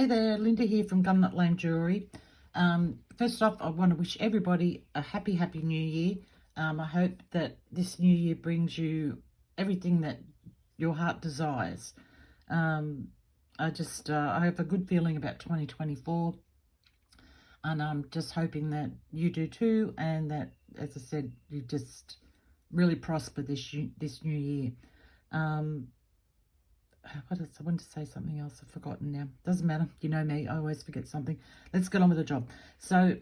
Hey there, Linda here from Jewellery. First off, I want to wish everybody a happy new year. I hope that this new year brings you everything that your heart desires. I have a good feeling about 2024, and I'm just hoping that you do too, and that, as I said, you just really prosper this new year. I wanted to say something else. I've forgotten now. Doesn't matter. You know me. I always forget something. Let's get on with the job. So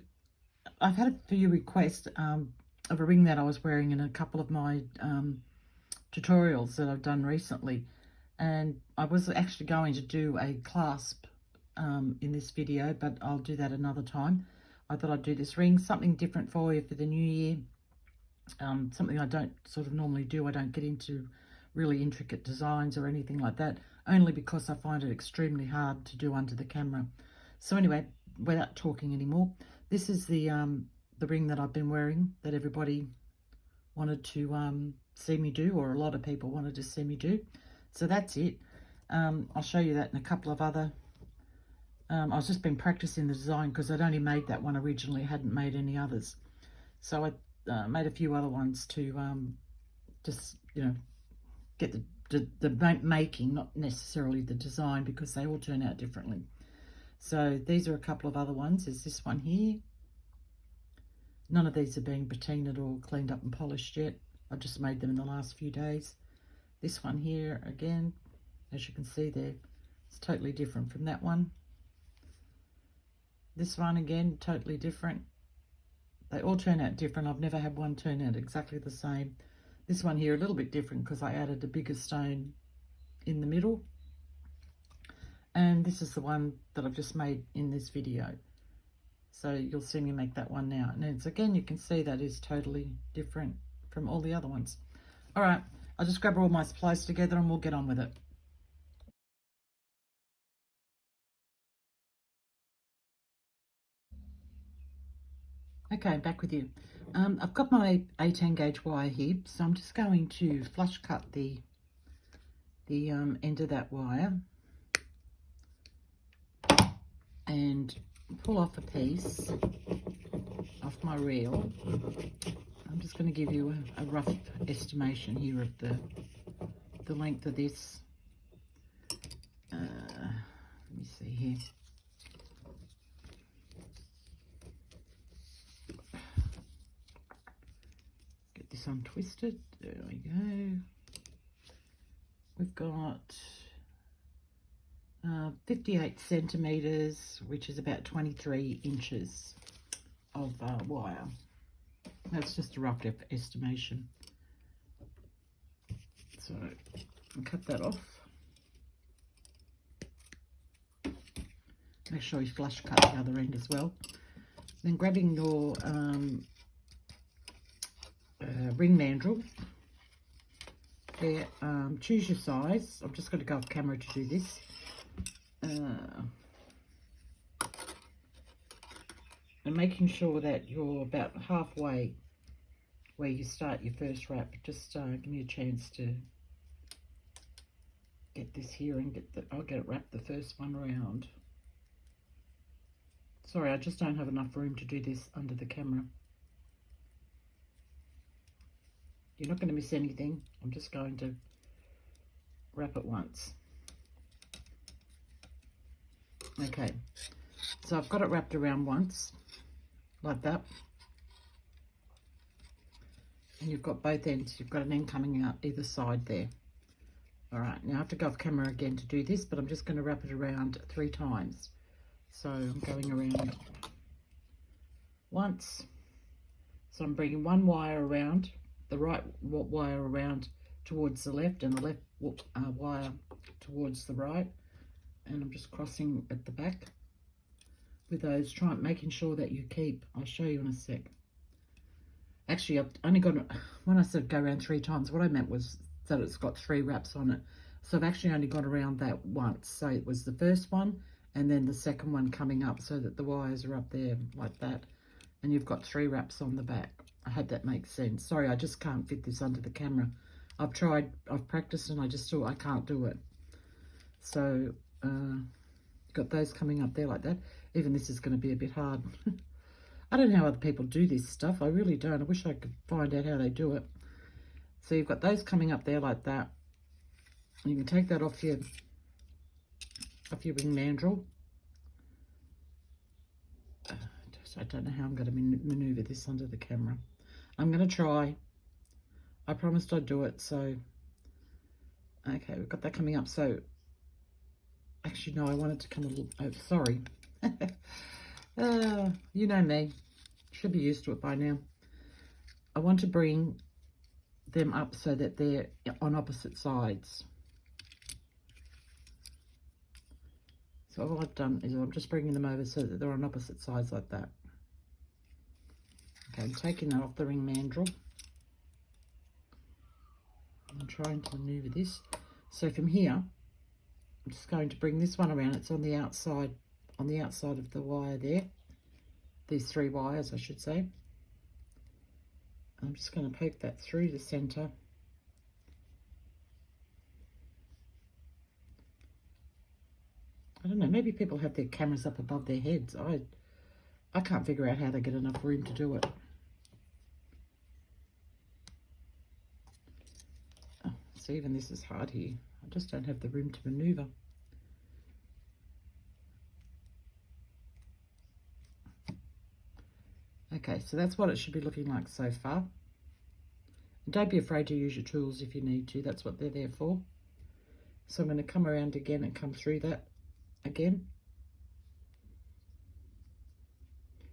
I've had a few requests of a ring that I was wearing in a couple of my tutorials that I've done recently. And I was actually going to do a clasp in this video, but I'll do that another time. I thought I'd do this ring, something different for you for the new year. Something I don't sort of normally do. I don't get into really intricate designs or anything like that, only because I find it extremely hard to do under the camera. So anyway, without talking anymore, this is the ring that I've been wearing that everybody wanted to see me do, or a lot of people wanted to see me do. So that's it. I'll show you that in a couple of other. I've just been practicing the design because I'd only made that one originally, hadn't made any others. So I made a few other ones to just, you know, get the making, not necessarily the design, because they all turn out differently. So these are a couple of other ones. There's this one here. None of these are being patinaed or cleaned up and polished yet. I just made them in the last few days. This one here, again, as you can see there, it's totally different from that one. This one, again, totally different. They all turn out different. I've never had one turn out exactly the same. This one here, a little bit different because I added a bigger stone in the middle. And this is the one that I've just made in this video. So you'll see me make that one now. And it's, again, you can see that is totally different from all the other ones. All right, I'll just grab all my supplies together and we'll get on with it. Okay, back with you. I've got my 18 gauge wire here, so I'm just going to flush cut the end of that wire and pull off a piece off my reel. I'm just going to give you a rough estimation here of the length of this. Let me see here. This untwisted. There we go. We've got 58 centimeters, which is about 23 inches of wire. That's just a rough estimation. So I'll cut that off. Make sure you flush cut the other end as well. Then grabbing your ring mandrel there, choose your size. I'm just going to go off camera to do this. And making sure that you're about halfway where you start your first wrap. Just give me a chance to get this here and I'll get it wrapped the first one around. Sorry, I just don't have enough room to do this under the camera. You're not going to miss anything. I'm just going to wrap it once. Okay, so I've got it wrapped around once, like that. And you've got both ends. You've got an end coming out either side there. All right, now I have to go off camera again to do this, but I'm just going to wrap it around 3 times. So I'm going around once. So I'm bringing one wire around, the right wire around towards the left, and the left wire towards the right, and I'm just crossing at the back with those, making sure that you keep, I'll show you in a sec. Actually, I've only got, when I said go around 3 times, what I meant was that it's got 3 wraps on it. So I've actually only got around that once. So it was the first one and then the second one coming up, so that the wires are up there like that, and you've got 3 wraps on the back. I hope that makes sense. Sorry, I just can't fit this under the camera. I've tried, I've practiced, and I just thought I can't do it. So Got those coming up there like that. Even this is going to be a bit hard. I don't know how other people do this stuff. I really don't. I wish I could find out how they do it. So you've got those coming up there like that. You can take that off your ring mandrel. I don't know how I'm going to maneuver this under the camera. I'm going to try. I promised I'd do it. So, okay, we've got that coming up. So, actually, no, I want it to come a little, oh, sorry. You know me. Should be used to it by now. I want to bring them up so that they're on opposite sides. So all I've done is I'm just bringing them over so that they're on opposite sides like that. Okay, I'm taking that off the ring mandrel. I'm trying to maneuver this. So from here, I'm just going to bring this one around. It's on the outside of the wire there. These 3 wires, I should say. I'm just going to poke that through the center. I don't know, maybe people have their cameras up above their heads. I can't figure out how they get enough room to do it. Oh, see, even this is hard here. I just don't have the room to maneuver. Okay, so that's what it should be looking like so far. And don't be afraid to use your tools if you need to. That's what they're there for. So I'm going to come around again and come through that again.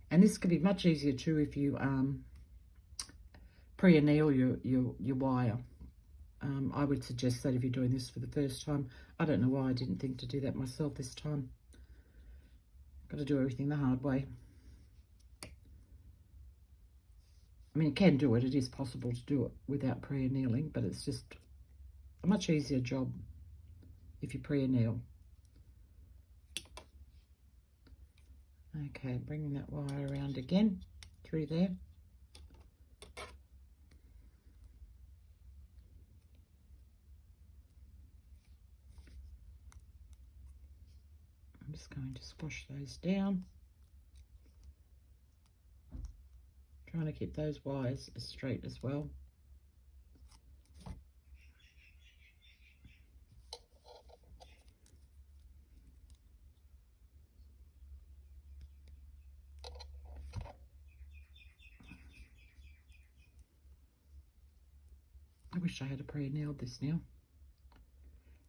And this could be much easier too if you pre-anneal your wire. I would suggest that if you're doing this for the first time. I don't know why I didn't think to do that myself this time. Got to do everything the hard way. I mean, you can do it. It is possible to do it without pre-annealing, but it's just a much easier job if you pre-anneal. Okay, bringing that wire around again through there. I'm just going to squash those down. Trying to keep those wires as straight as well. I wish I had a pre-nailed this now,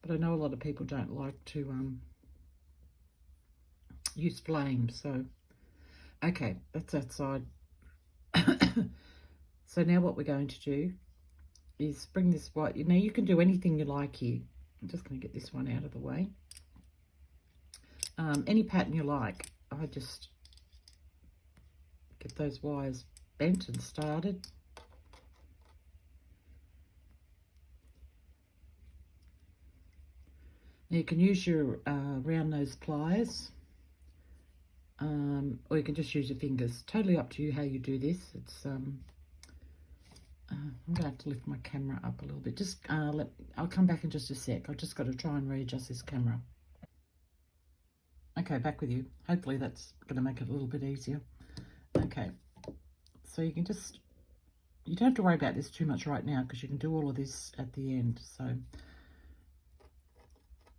but I know a lot of people don't like to use flame. So okay, that's that side. So now what we're going to do is bring this white. You know, you can do anything you like here. I'm just going to get this one out of the way. Any pattern you like. I just get those wires bent and started. Now you can use your round nose pliers, or you can just use your fingers. Totally up to you how you do this. It's I'm going to have to lift my camera up a little bit. Just I'll come back in just a sec. I've just got to try and readjust this camera. Okay, back with you. Hopefully that's going to make it a little bit easier. Okay, so you can just, you don't have to worry about this too much right now because you can do all of this at the end. So,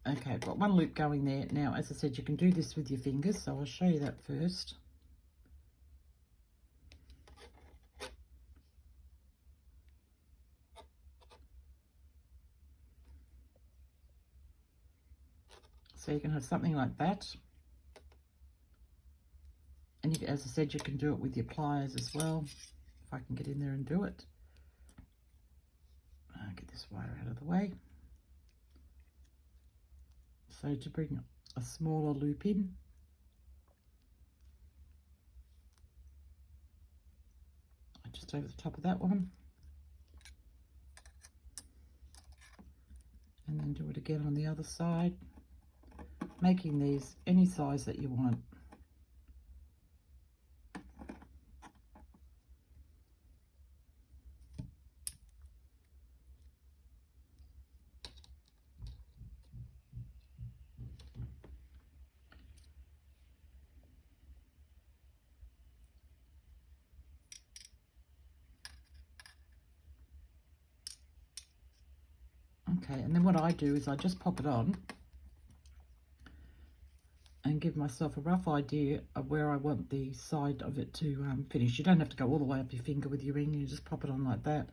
okay, I've got one loop going there. Now, as I said, you can do this with your fingers, so I'll show you that first. So you can have something like that. And you, as I said, you can do it with your pliers as well. If I can get in there and do it. I'll get this wire out of the way. So to bring a smaller loop in, just over the top of that one. And then do it again on the other side, making these any size that you want. Okay, and then what I do is I just pop it on and give myself a rough idea of where I want the side of it to finish. You don't have to go all the way up your finger with your ring. You just pop it on like that.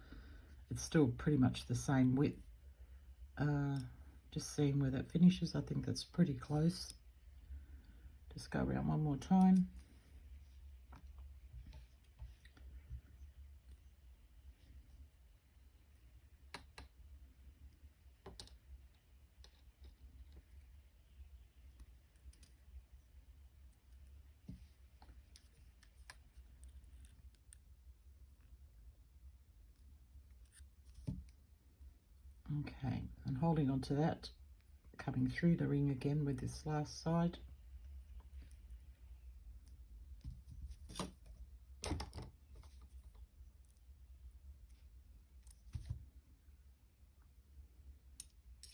It's still pretty much the same width. Just seeing where that finishes. I think that's pretty close. Just go around one more time. Okay, and holding on to that, coming through the ring again with this last side.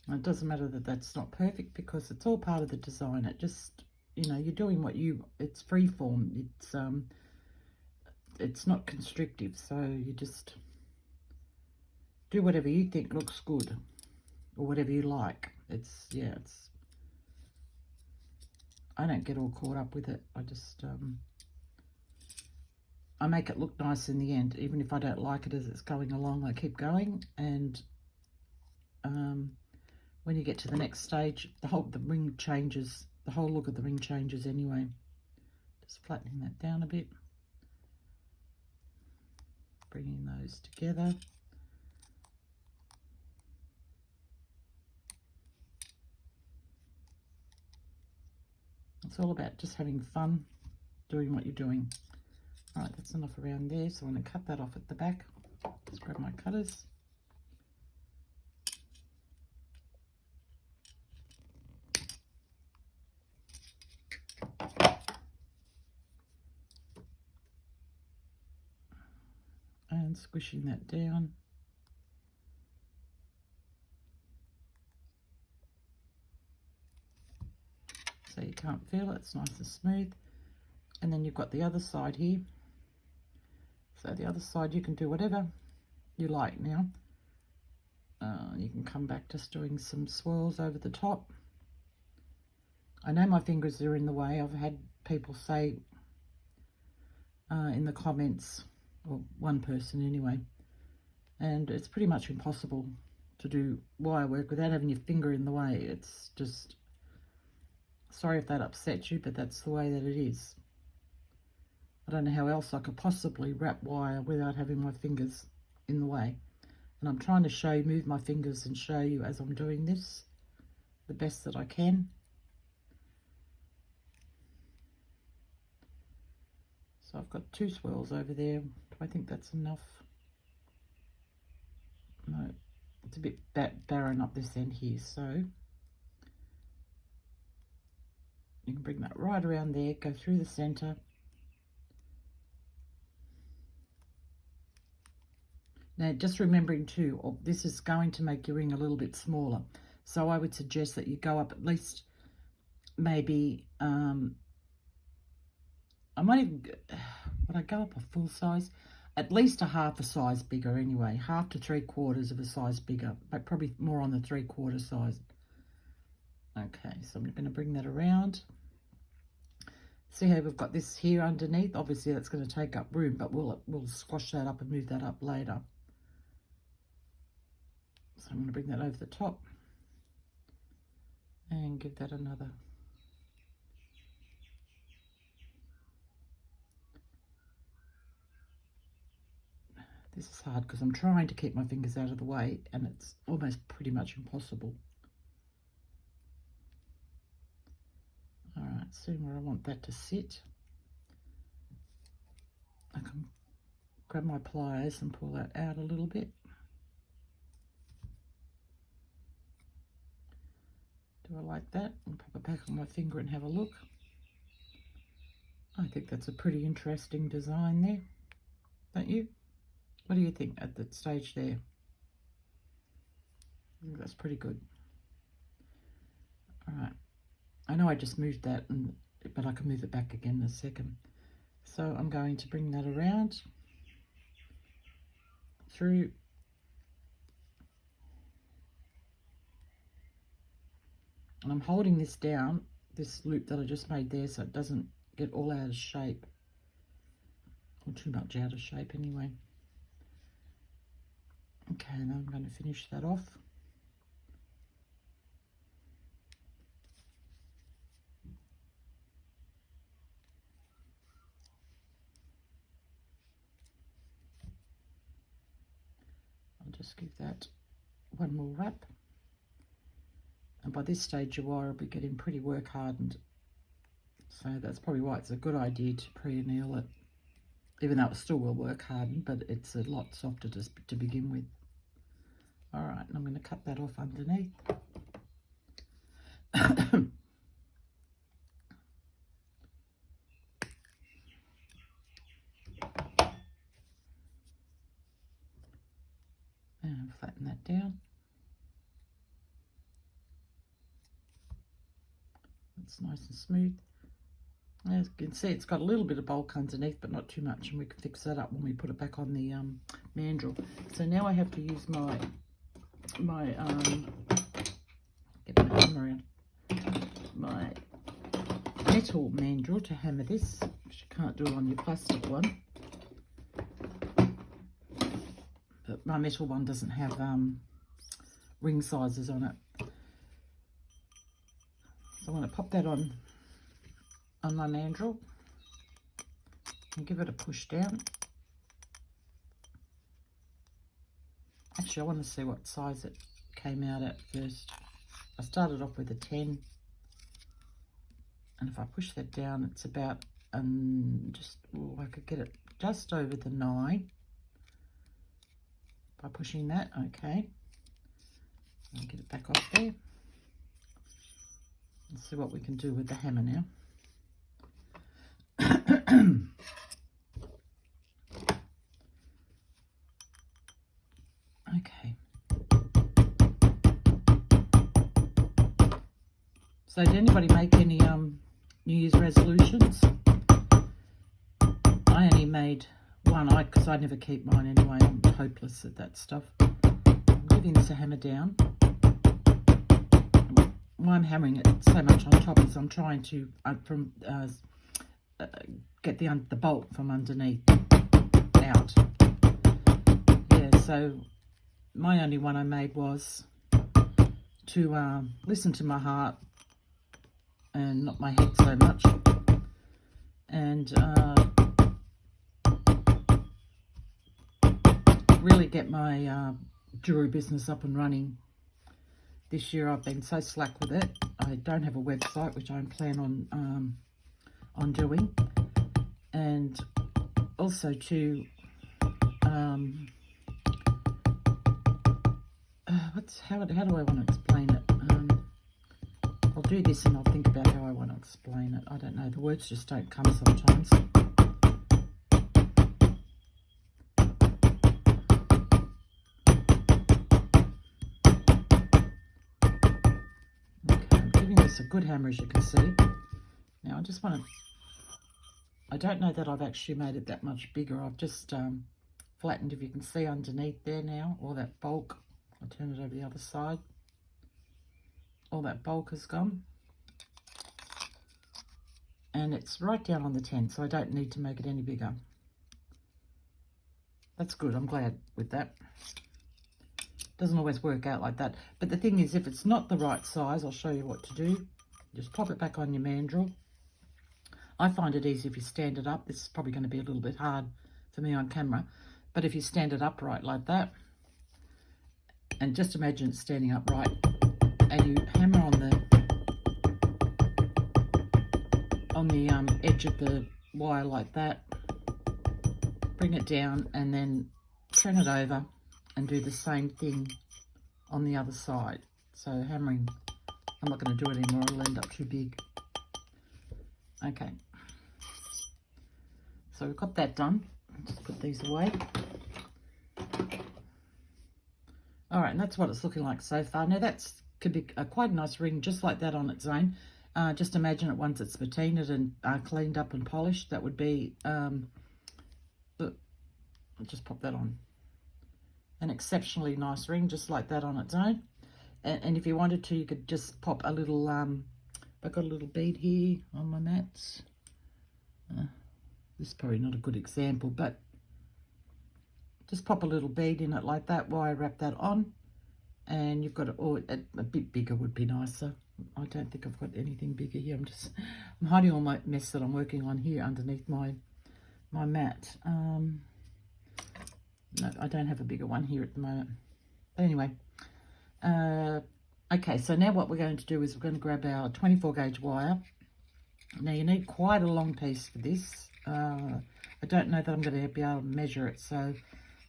And it doesn't matter that that's not perfect because it's all part of the design. It just, you know, you're doing what it's freeform. It's not constrictive, so you just do whatever you think looks good or whatever you like. I don't get all caught up with it. I just, I make it look nice in the end. Even if I don't like it as it's going along, I keep going. And when you get to the next stage, the ring changes. The whole look of the ring changes anyway. Just flattening that down a bit. Bringing those together. It's all about just having fun doing what you're doing. All right, that's enough around there. So I'm going to cut that off at the back. Just grab my cutters. And squishing that down. So you can't feel it, it's nice and smooth. And then you've got the other side here. So the other side you can do whatever you like now. You can come back just doing some swirls over the top. I know my fingers are in the way. I've had people say in the comments, or one person anyway, and it's pretty much impossible to do wire work without having your finger in the way. It's just, sorry if that upsets you, but that's the way that it is. I don't know how else I could possibly wrap wire without having my fingers in the way. And I'm trying to show you, move my fingers and show you as I'm doing this the best that I can. So I've got 2 swirls over there. Do I think that's enough? No, it's a bit barren up this end here. So you can bring that right around there, go through the center. Now, just remembering too, this is going to make your ring a little bit smaller. So I would suggest that you go up at least maybe, I might even, would I go up a full size? At least a half a size bigger anyway, half to 3/4 of a size bigger, but probably more on the 3/4 size. Okay, so I'm going to bring that around. See how we've got this here underneath? Obviously that's going to take up room, but we'll squash that up and move that up later. So I'm going to bring that over the top and give that another. This is hard because I'm trying to keep my fingers out of the way and it's almost pretty much impossible. All right, see where I want that to sit. I can grab my pliers and pull that out a little bit. Do I like that? I'll pop it back on my finger and have a look. I think that's a pretty interesting design there, don't you? What do you think at that stage there? I think that's pretty good. All right. I know I just moved that, but I can move it back again in a second. So I'm going to bring that around through And I'm holding this down, this loop that I just made there, so it doesn't get all out of shape. Or too much out of shape anyway. Okay, now I'm going to finish that off. I'll just give that one more wrap. And by this stage your wire will be getting pretty work hardened. So that's probably why it's a good idea to pre-anneal it. Even though it still will work hardened, but it's a lot softer to begin with. Alright, and I'm going to cut that off underneath. And flatten that down. It's nice and smooth. As you can see, it's got a little bit of bulk underneath, but not too much, and we can fix that up when we put it back on the mandrel. So now I have to use my get my hammer out, my metal mandrel to hammer this, because you can't do it on your plastic one. But my metal one doesn't have ring sizes on it. So I'm going to pop that on my mandrel and give it a push down. Actually, I want to see what size it came out at first. I started off with a 10, and if I push that down, it's about I could get it just over the 9 by pushing that. Okay, I'll get it back off there. Let's see what we can do with the hammer now. Okay. So did anybody make any New Year's resolutions? I only made one, because I never keep mine anyway. I'm hopeless at that stuff. I'm giving this a hammer down. Why I'm hammering it so much on top is I'm trying to get the bolt from underneath out. Yeah, so my only one I made was to listen to my heart and not my head so much, and really get my jewellery business up and running. This year I've been so slack with it. I don't have a website, which I plan on doing, and also to how do I want to explain it? I'll do this and I'll think about how I want to explain it. I don't know, the words just don't come sometimes. Okay, I'm giving this a good hammer, as you can see. Now I just want to, I don't know that I've actually made it that much bigger. I've just flattened, if you can see underneath there now, all that bulk. I'll turn it over the other side. All that bulk has gone. And it's right down on the 10, so I don't need to make it any bigger. That's good, I'm glad with that. Doesn't always work out like that. But the thing is, if it's not the right size, I'll show you what to do. Just pop it back on your mandrel. I find it easy if you stand it up. This is probably going to be a little bit hard for me on camera. But if you stand it upright like that, and just imagine it's standing upright, and you hammer on the edge of the wire like that, bring it down, and then turn it over and do the same thing on the other side. So hammering, I'm not going to do it anymore, it'll end up too big. Okay, so we've got that done. Just put these away. All right, and that's what it's looking like so far. Now that's could be quite a nice ring, just like that on its own. Just imagine it once it's patinaed and cleaned up and polished. That would be, look, I'll just pop that on. An exceptionally nice ring, just like that on its own. And if you wanted to, you could just pop a little, I've got a little bead here on my mats. This is probably not a good example, but just pop a little bead in it like that, wire wrap that on, and you've got it, or a bit bigger would be nicer. I don't think I've got anything bigger here. I'm hiding all my mess that I'm working on here underneath my mat. No, I don't have a bigger one here at the moment. But anyway, okay, so now what we're going to do is we're going to grab our 24 gauge wire. Now you need quite a long piece for this. I don't know that I'm going to be able to measure it, so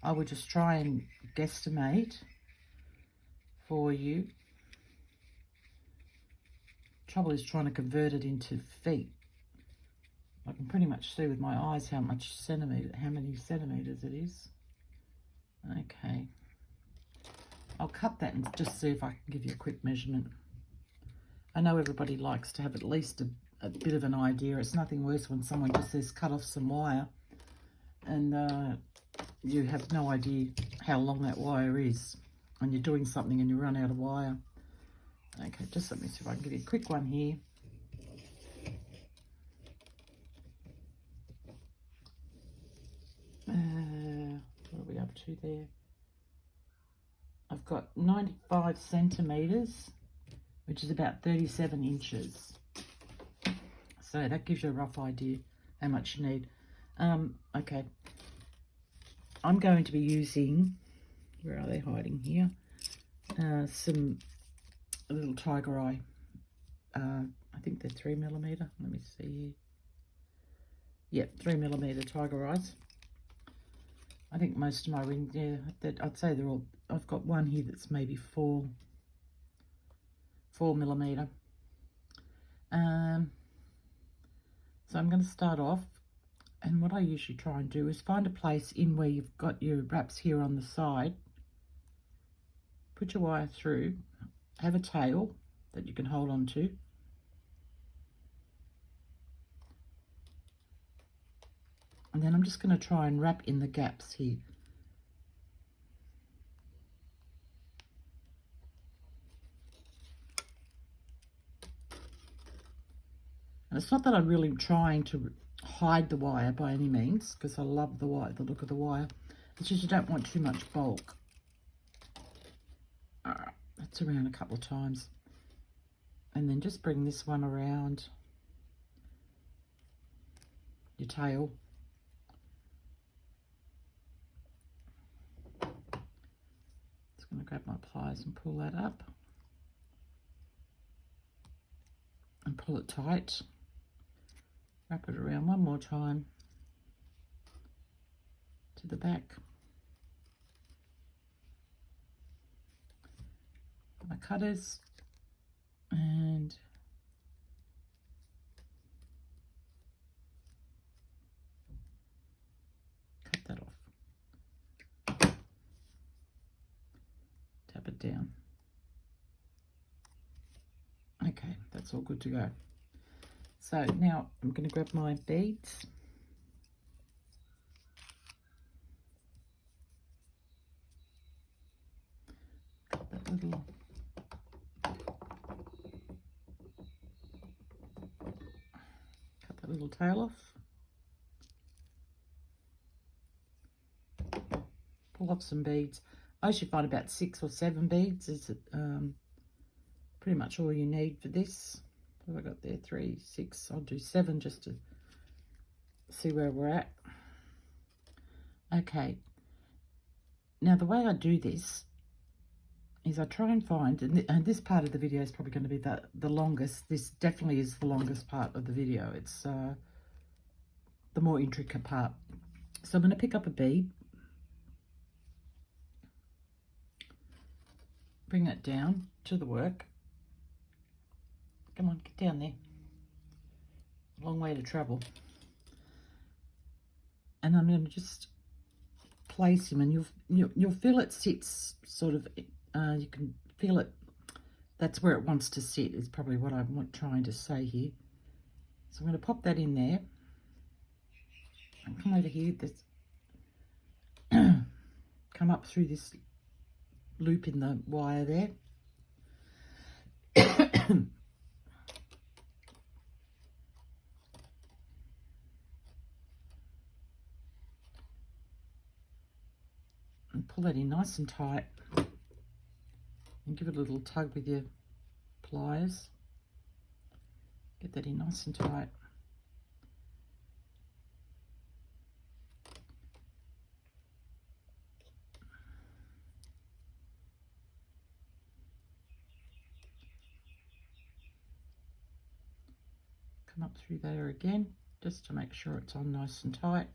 I will just try and guesstimate for you. Trouble is trying to convert it into feet. I can pretty much see with my eyes how many centimeters it is. Okay, I'll cut that and just see if I can give you a quick measurement. I know everybody likes to have at least a bit of an idea. It's nothing worse when someone just says cut off some wire and you have no idea how long that wire is, and you're doing something and you run out of wire. Okay, just let me see if I can give you a quick one here. What are we up to there? I've got 95 centimeters, which is about 37 inches. So that gives you a rough idea how much you need. Okay, I'm going to be using, where are they hiding here? Some little tiger eye. I think they're 3mm. Let me see. Yep, 3mm tiger eyes. I think most of my rings, yeah, I'd say they're all, I've got one here that's maybe 4mm. So I'm going to start off, and what I usually try and do is find a place in where you've got your wraps here on the side. Put your wire through, have a tail that you can hold on to. And then I'm just going to try and wrap in the gaps here. And it's not that I'm really trying to hide the wire by any means, because I love the wire, the look of the wire. It's just you don't want too much bulk. That's around a couple of times. And then just bring this one around your tail. Just going to grab my pliers and pull that up. And pull it tight. Wrap it around one more time to the back. My cutters and cut that off. Tap it down. Okay, that's all good to go. So now I'm going to grab my beads. Cut that little tail off. Pull off some beads. I usually find about 6 or 7 beads is pretty much all you need for this. What have I got there? 3, 6. I'll do 7 just to see where we're at. Okay. Now the way I do this is I try and find, and this part of the video is probably going to be the longest. This definitely is the longest part of the video. It's the more intricate part. So I'm going to pick up a bead, bring it down to the work. Come on, get down there. Long way to travel. And I'm going to just place him, and you'll feel it sits sort of. You can feel it. That's where it wants to sit. Is probably what I'm trying to say here. So I'm going to pop that in there. And come over here. This come up through this loop in the wire there. And pull that in nice and tight. And give it a little tug with your pliers. Get that in nice and tight. Come up through there again, just to make sure it's on nice and tight.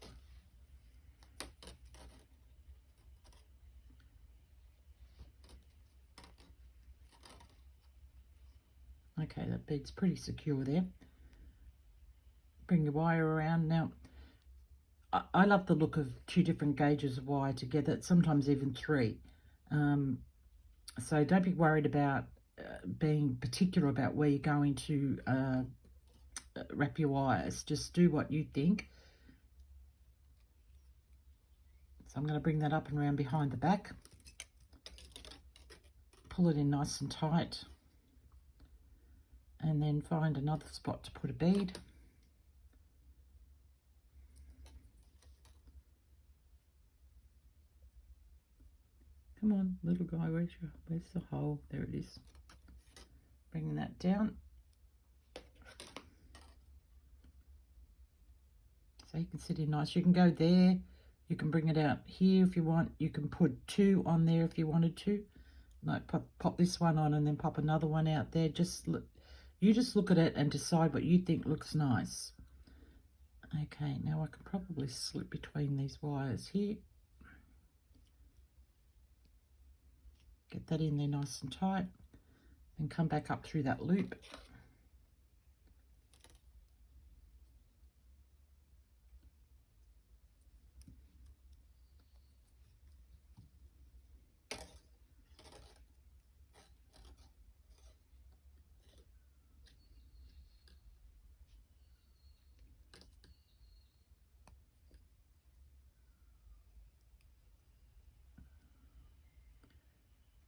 Okay, that bead's pretty secure there. Bring your wire around. Now, I love the look of 2 different gauges of wire together, sometimes even 3. So don't be worried about being particular about where you're going to wrap your wires. Just do what you think. So I'm going to bring that up and around behind the back. Pull it in nice and tight. And then find another spot to put a bead. Come on, little guy, where's the hole? There it is. Bringing that down. So you can sit in nice. You can go there. You can bring it out here if you want. You can put 2 on there if you wanted to. Like pop this one on and then pop another one out there. You just look at it and decide what you think looks nice. Okay, now I can probably slip between these wires here. Get that in there nice and tight. Then come back up through that loop.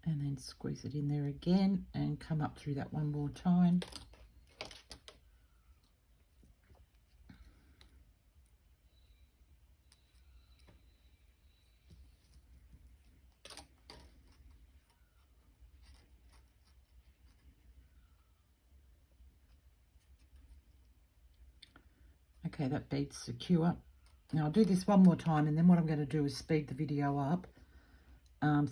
And then squeeze it in there again and come up through that one more time. Okay, that bead's secure. Now I'll do this one more time, and then what I'm going to do is speed the video up.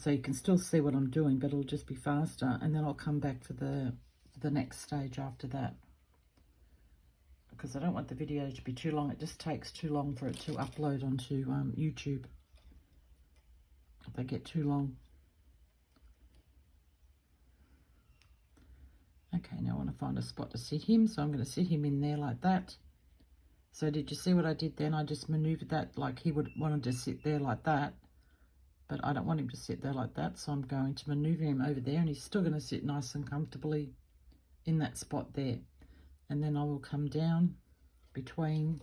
So you can still see what I'm doing, but it'll just be faster, and then I'll come back for the next stage after that, because I don't want the video to be too long. It just takes too long for it to upload onto YouTube if they get too long. Okay, now I want to find a spot to sit him, so I'm going to sit him in there like that. So did you see what I did then? I just maneuvered that like he would wanted to sit there like that. But I don't want him to sit there like that, so I'm going to maneuver him over there, and he's still going to sit nice and comfortably in that spot there. And then I will come down between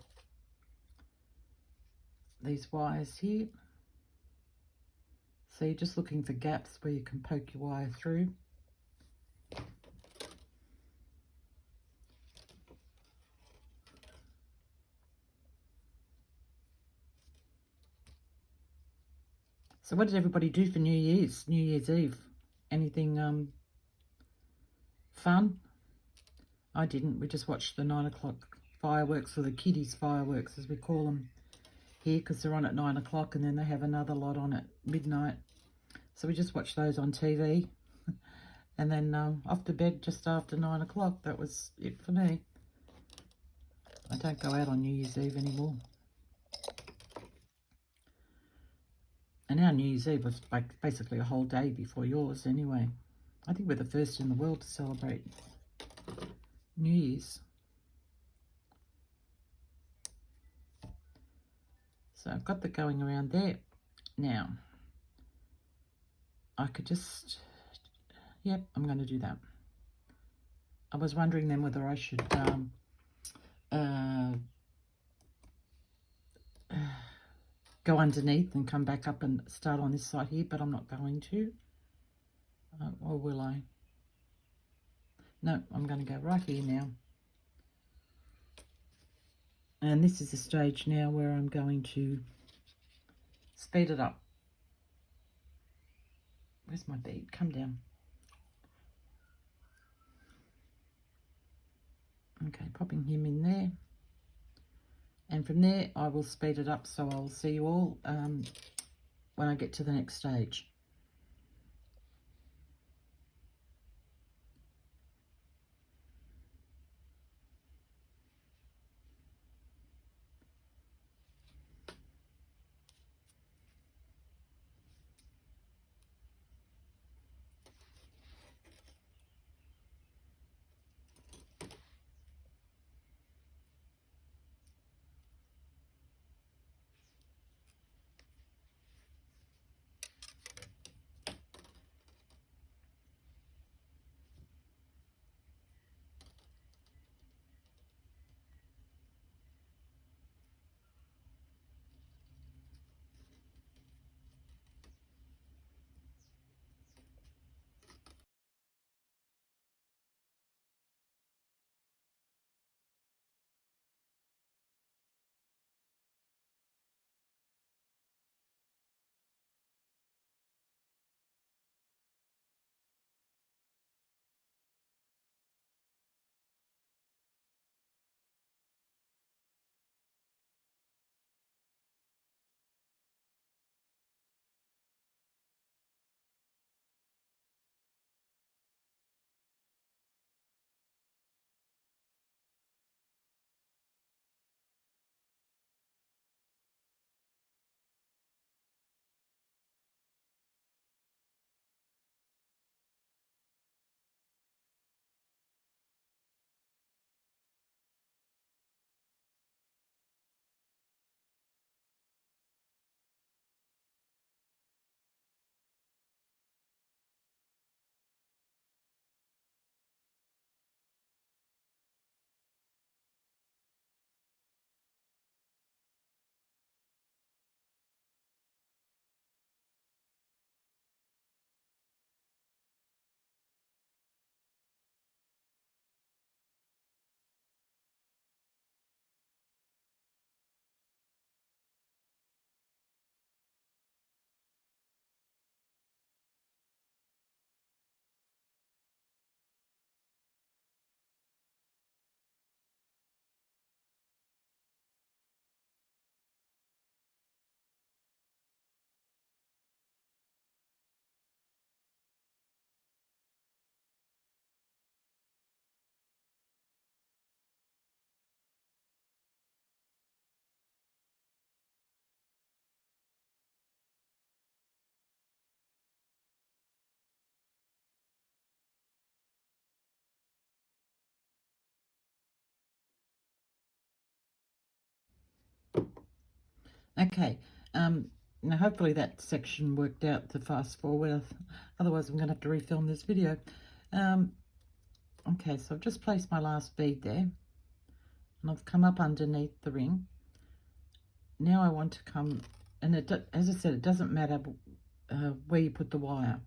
these wires here. So you're just looking for gaps where you can poke your wire through. So what did everybody do for New Year's Eve? Anything fun? I didn't. We just watched the 9 o'clock fireworks, or the kiddies fireworks as we call them here, because they're on at 9 o'clock and then they have another lot on at midnight. So we just watched those on TV and then off to bed just after 9 o'clock. That was it for me. I don't go out on New Year's Eve anymore. And our New Year's Eve was like basically a whole day before yours anyway. I think we're the first in the world to celebrate New Year's. So I've got the going around there. Now, I could just, yep, I'm going to do that. I was wondering then whether I should go underneath and come back up and start on this side here, but I'm not going to. Or will I? No, I'm going to go right here now. And this is the stage now where I'm going to speed it up. Where's my bead? Come down. Okay, popping him in there. And from there, I will speed it up, so I'll see you all when I get to the next stage. Okay, now hopefully that section worked out to fast forward, otherwise I'm going to have to refilm this video. Okay, so I've just placed my last bead there, and I've come up underneath the ring. Now I want to come, and as I said, it doesn't matter where you put the wire.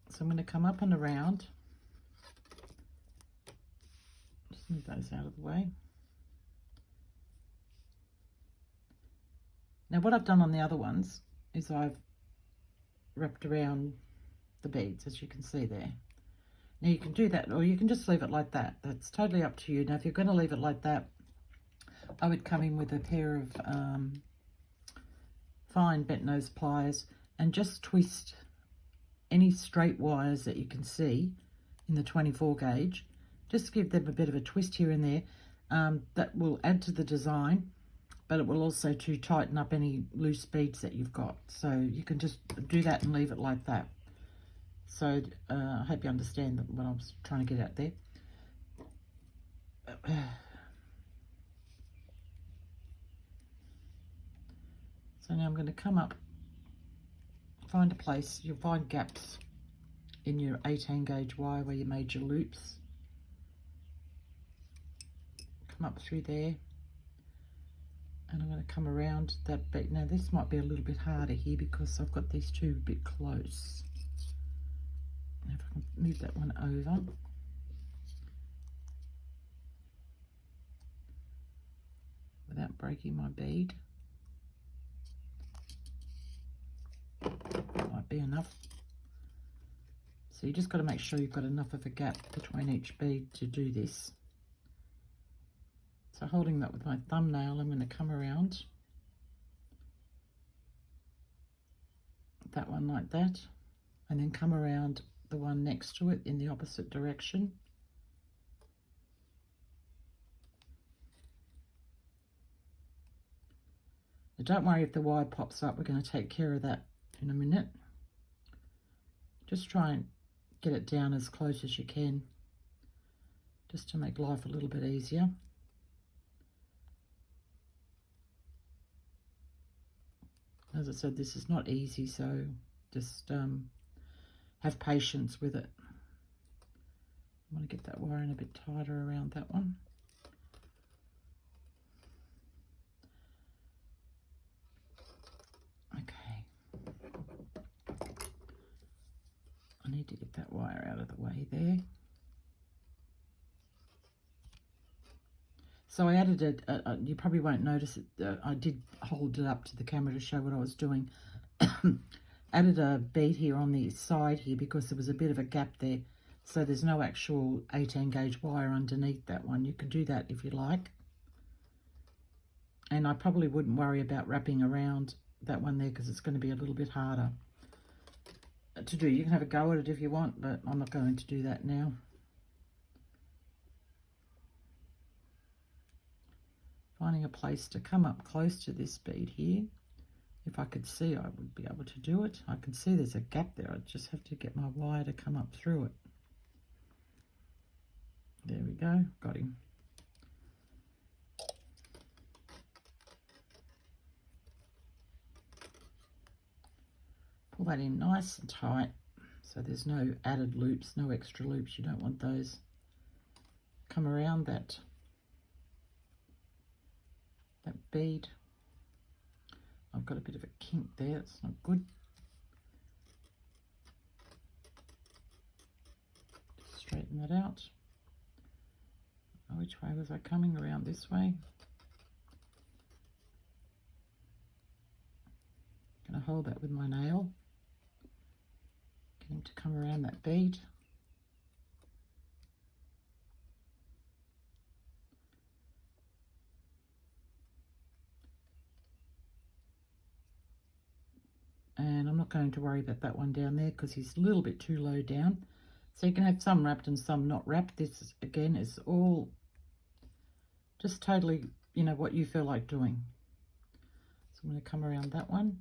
So I'm going to come up and around. Just move those out of the way. Now what I've done on the other ones is I've wrapped around the beads, as you can see there. Now you can do that, or you can just leave it like that. That's totally up to you. Now if you're going to leave it like that, I would come in with a pair of fine bent nose pliers and just twist any straight wires that you can see in the 24 gauge. Just give them a bit of a twist here and there. That will add to the design, but it will also to tighten up any loose beads that you've got. So you can just do that and leave it like that. So I hope you understand what I was trying to get at there. So now I'm going to come up, find a place. You'll find gaps in your 18 gauge wire where you made your loops. Come up through there, and I'm going to come around that bit. Now this might be a little bit harder here because I've got these two a bit close. Now if I can move that one over. breaking my bead. Might be enough. So you just got to make sure you've got enough of a gap between each bead to do this. So holding that with my thumbnail, I'm going to come around that one like that, and then come around the one next to it in the opposite direction. Now don't worry if the wire pops up, we're going to take care of that in a minute. Just try and get it down as close as you can, just to make life a little bit easier. As I said, this is not easy, so just have patience with it. I want to get that wire in a bit tighter around that one. Okay. I need to get that wire out of the way there. So I added it, you probably won't notice it, I did hold it up to the camera to show what I was doing. Added a bead here on the side here because there was a bit of a gap there. So there's no actual 18 gauge wire underneath that one. You can do that if you like. And I probably wouldn't worry about wrapping around that one there because it's going to be a little bit harder to do. You can have a go at it if you want, but I'm not going to do that now. Finding a place to come up close to this bead here. If I could see, I would be able to do it. I can see there's a gap there. I just have to get my wire to come up through it. There we go, got him. Pull that in nice and tight so there's no added loops, no extra loops. You don't want those. Come around that bead. I've got a bit of a kink there, it's not good. Just straighten that out. Oh, which way was I coming? Around this way. Going to hold that with my nail. Get him to come around that bead. And I'm not going to worry about that one down there because he's a little bit too low down. So you can have some wrapped and some not wrapped. This, again, is all just totally, you know, what you feel like doing. So I'm going to come around that one.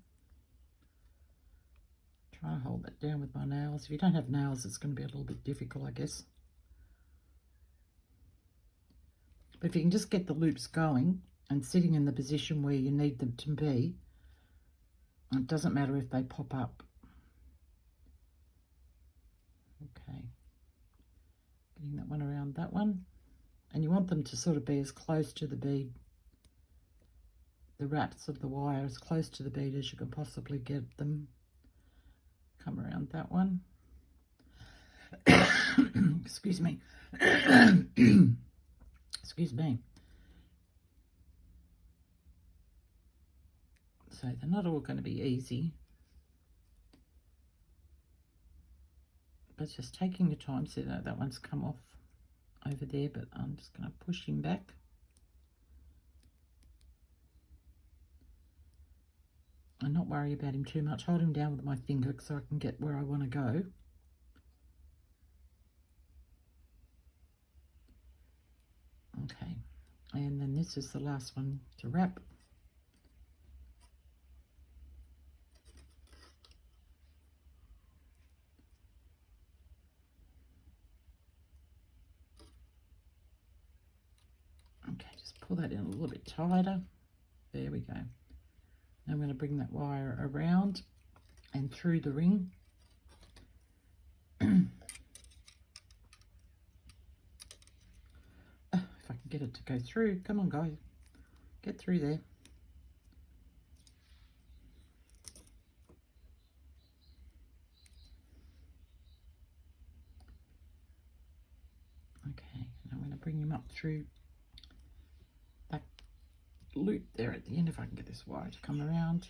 Try and hold that down with my nails. If you don't have nails, it's going to be a little bit difficult, I guess. But if you can just get the loops going and sitting in the position where you need them to be, it doesn't matter if they pop up. Okay. Getting that one around that one. And you want them to sort of be as close to the bead, the wraps of the wire, as close to the bead as you can possibly get them. Come around that one. Excuse me. Excuse me. So they're not all going to be easy, but just taking your time. So that one's come off over there, but I'm just going to push him back. And not worry about him too much. Hold him down with my finger so I can get where I want to go. Okay, and then this is the last one to wrap. Okay, just pull that in a little bit tighter. There we go. Now I'm going to bring that wire around and through the ring. If I can get it to go through. Come on, guys. Get through there. Okay, now I'm going to bring him up through loop there at the end, if I can get this wire to come around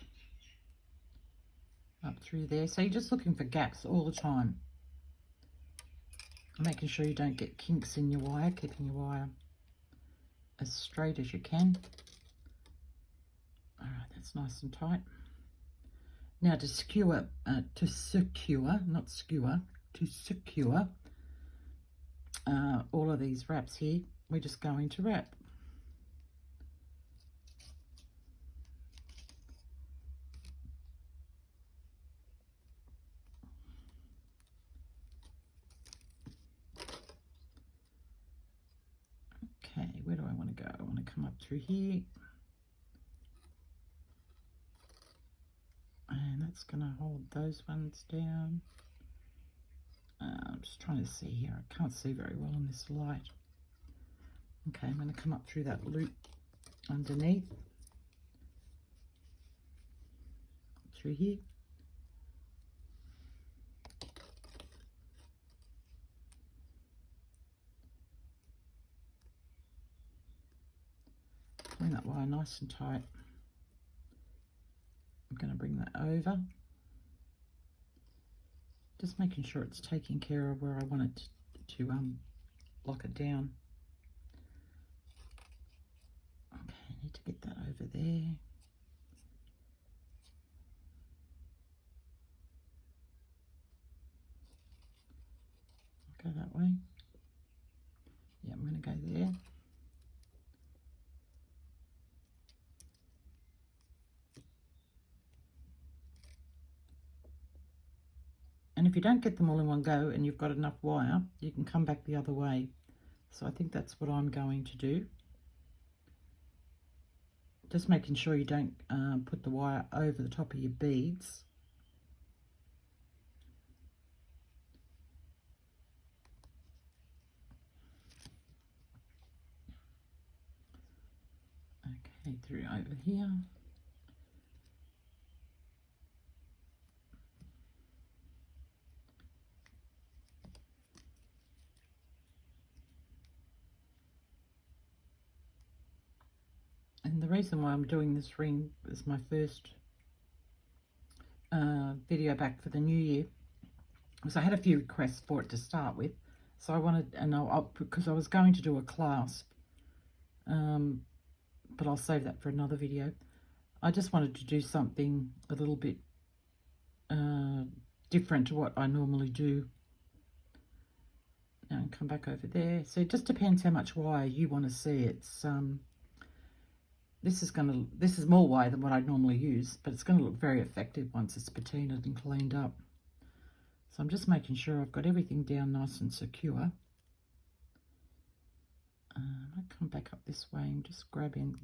up through there. So you're just looking for gaps all the time, making sure you don't get kinks in your wire, keeping your wire as straight as you can. All right, that's nice and tight. Now to secure, not skewer, to secure all of these wraps here, we're just going to wrap. Okay, where do I want to go? I want to come up through here. And that's going to hold those ones down. I'm just trying to see here. I can't see very well in this light. Okay, I'm going to come up through that loop underneath. Through here. Pulling that wire nice and tight. I'm going to bring that over. Just making sure it's taking care of where I want it to lock it down. Okay, I need to get that over there. Go that way. Yeah, I'm going to go there. And if you don't get them all in one go and you've got enough wire, you can come back the other way. So I think that's what I'm going to do. Just making sure you don't put the wire over the top of your beads. Okay, through over here. And the reason why I'm doing this ring is my first video back for the new year, because I had a few requests for it to start with. So I wanted, and because I was going to do a clasp, but I'll save that for another video. I just wanted to do something a little bit different to what I normally do. Now come back over there. So it just depends how much wire you want to see. It's this is more wire than what I normally use, but it's going to look very effective once it's patinaed and cleaned up. So I'm just making sure I've got everything down nice and secure. I come back up this way and just grab in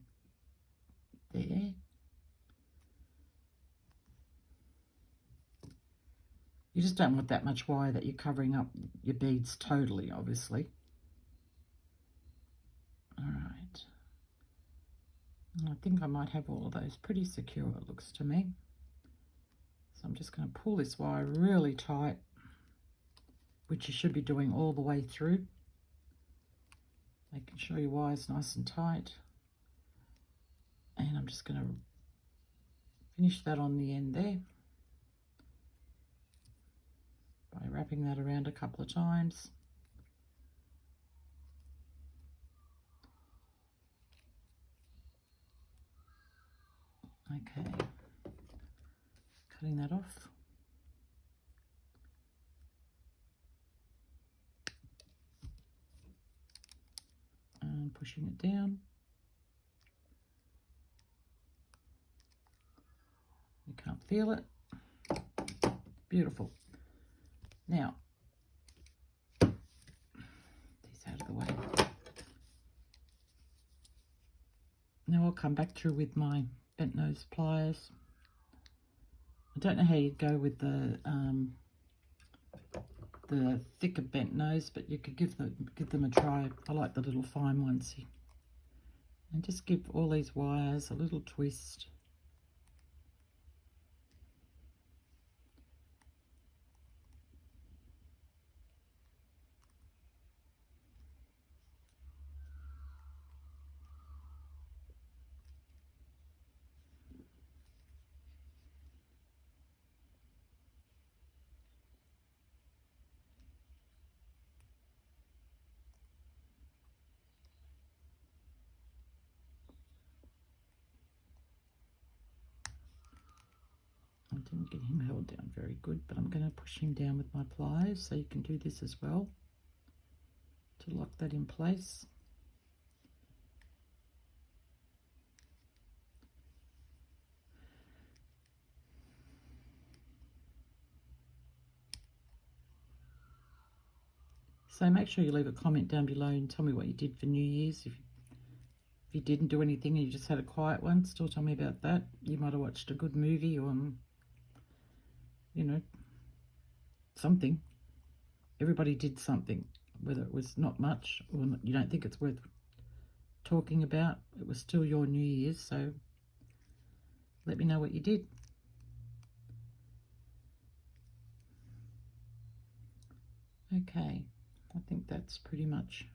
there. You just don't want that much wire that you're covering up your beads totally, obviously. All right. I think I might have all of those pretty secure, it looks to me. So I'm just going to pull this wire really tight, which you should be doing all the way through. Making sure your wire's nice and tight. And I'm just going to finish that on the end there by wrapping that around a couple of times. Okay, cutting that off. And pushing it down. You can't feel it. Beautiful. Now, these out of the way. Now I'll come back through with my bent nose pliers. I don't know how you'd go with the thicker bent nose, but you could give them a try. I like the little fine ones here. And just give all these wires a little twist. Didn't get him held down very good, but I'm going to push him down with my pliers, so you can do this as well to lock that in place. So make sure you leave a comment down below and tell me what you did for New Year's. If you didn't do anything and you just had a quiet one, still tell me about that. You might have watched a good movie or, you know, something. Everybody did something, whether it was not much or you don't think it's worth talking about. It was still your New Year's, so let me know what you did. Okay, I think that's pretty much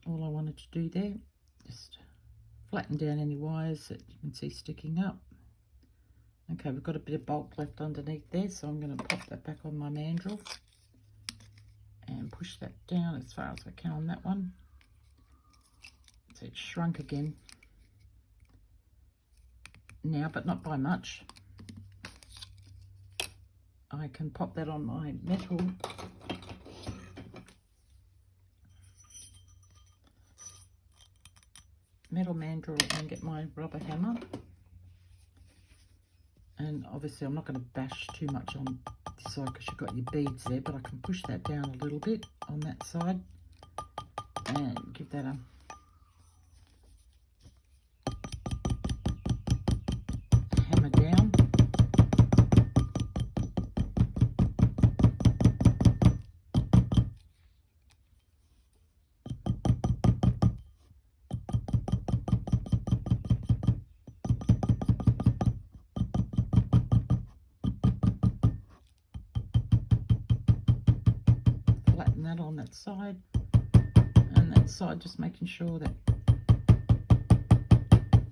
all I wanted to do there. Just flatten down any wires that you can see sticking up. Okay, we've got a bit of bulk left underneath there, so I'm going to pop that back on my mandrel and push that down as far as I can on that one. So it's shrunk again now, but not by much. I can pop that on my metal mandrel and get my rubber hammer. And obviously I'm not going to bash too much on this side because you've got your beads there, but I can push that down a little bit on that side and give that a hammer down. That on that side and that side, just making sure that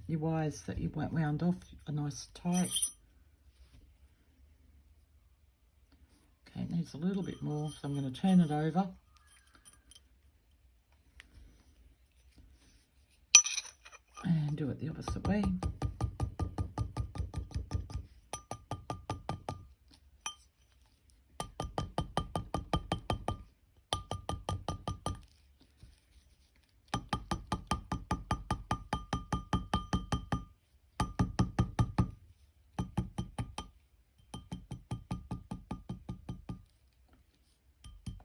your wires that you wound off are nice tight. Okay, it needs a little bit more, so I'm going to turn it over and do it the opposite way.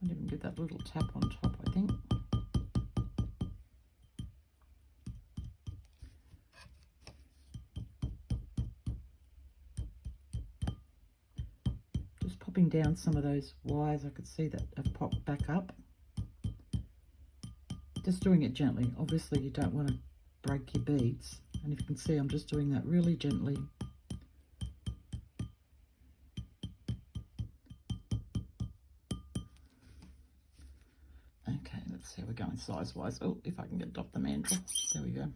I'll even give that little tap on top, I think. Just popping down some of those wires, I could see that have popped back up. Just doing it gently. Obviously you don't want to break your beads, and if you can see I'm just doing that really gently. Okay, let's see how we're going size-wise. Oh, if I can get it off the mandrel. There we go.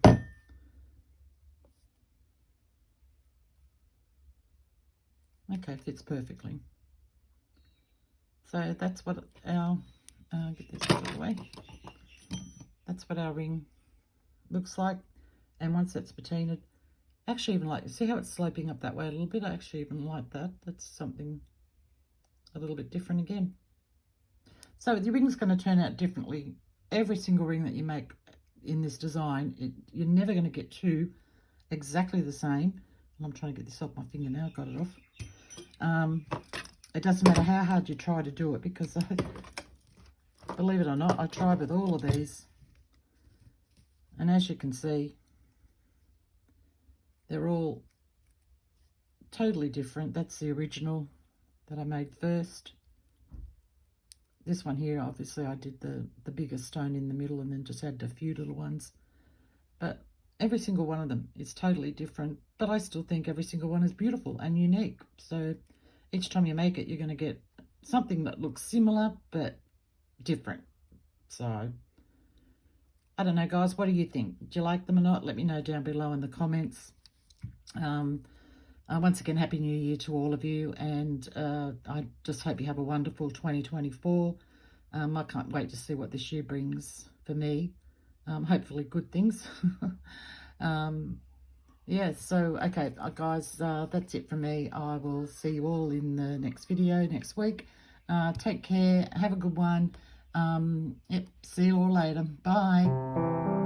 Okay, fits perfectly. So that's what our, get this out of the way. That's what our ring looks like. And once that's patinaed, actually even like, see how it's sloping up that way a little bit? I actually even like that. That's something a little bit different again. So the ring's going to turn out differently. Every single ring that you make in this design, you're never going to get two exactly the same. And I'm trying to get this off my finger now. I've got it off. It doesn't matter how hard you try to do it, because believe it or not, I tried with all of these. And as you can see, they're all totally different. That's the original that I made first. This one here, obviously I did the bigger stone in the middle and then just added a few little ones. But every single one of them is totally different, but I still think every single one is beautiful and unique. So each time you make it, you're going to get something that looks similar but different. So I don't know, guys, what do you think? Do you like them or not? Let me know down below in the comments. Once again, Happy New Year to all of you, and I just hope you have a wonderful 2024. I can't wait to see what this year brings for me. Hopefully good things. yeah, so, okay, guys, that's it from me. I will see you all in the next video next week. Take care. Have a good one. Yep, see you all later. Bye.